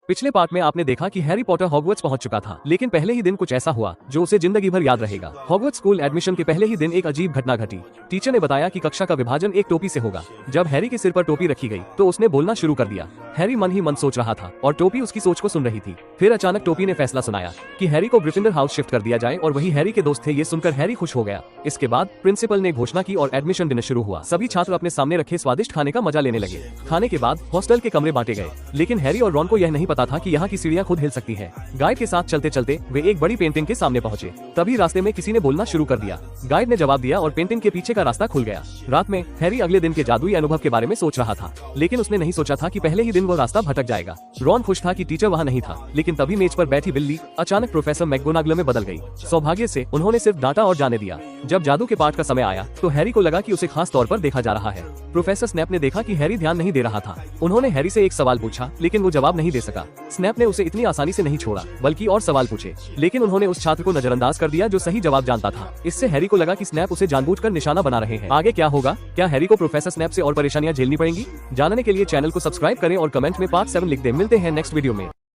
पिछले पार्ट में आपने देखा कि हैरी पॉटर हॉगवर्ट्स पहुंच चुका था, लेकिन पहले ही दिन कुछ ऐसा हुआ जो उसे जिंदगी भर याद रहेगा। हॉगवर्ट्स स्कूल एडमिशन के पहले ही दिन एक अजीब घटना घटी। टीचर ने बताया कि कक्षा का विभाजन एक टोपी से होगा। जब हैरी के सिर पर टोपी रखी गई तो उसने बोलना शुरू कर दिया। हैरी मन ही मन सोच रहा था और टोपी उसकी सोच को सुन रही थी। फिर अचानक टोपी ने फैसला सुनाया कि हैरी को ग्रिफिंडर हाउस शिफ्ट कर दिया जाए और वही हैरी के दोस्त थे। ये सुनकर हैरी खुश हो गया। इसके बाद प्रिंसिपल ने घोषणा की और एडमिशन डिनर शुरू हुआ। सभी छात्र अपने सामने रखे स्वादिष्ट खाने का मजा लेने लगे। खाने के बाद हॉस्टल के कमरे बांटे गए, लेकिन हैरी और रॉन को यह नहीं पता था कि यहाँ की सीढ़ियाँ खुद हिल सकती है। गाइड के साथ चलते चलते वे एक बड़ी पेंटिंग के सामने पहुंचे। तभी रास्ते में किसी ने बोलना शुरू कर दिया। गाइड ने जवाब दिया और पेंटिंग के पीछे का रास्ता खुल गया। रात में हैरी अगले दिन के जादुई अनुभव के बारे में सोच रहा था, लेकिन उसने नहीं सोचा था कि पहले ही दिन वो रास्ता भटक जाएगा। रॉन खुश था कि टीचर वहाँ नहीं था, लेकिन तभी मेज पर बैठी बिल्ली अचानक प्रोफेसर मैकगोनागल में बदल गई। सौभाग्य से उन्होंने सिर्फ डांटा और जाने दिया। जब जादू के पाठ का समय आया तो हैरी को लगा कि उसे खास तौर पर देखा जा रहा है। प्रोफेसर स्नैप ने देखा कि हैरी ध्यान नहीं दे रहा था। उन्होंने हैरी से एक सवाल पूछा, लेकिन वो जवाब नहीं दे सका। स्नैप ने उसे इतनी आसानी से नहीं छोड़ा, बल्कि और सवाल पूछे, लेकिन उन्होंने उस छात्र को नजरअंदाज कर दिया जो सही जवाब जानता था। इससे हैरी को लगा कि स्नैप उसे जानबूझकर निशाना बना रहे हैं। आगे क्या होगा? क्या हैरी को प्रोफेसर स्नैप से और परेशानियां झेलनी पड़ेंगी? जानने के लिए चैनल को सब्सक्राइब करें और कमेंट में पार्ट 7 लिख दें। मिलते हैं नेक्स्ट वीडियो में।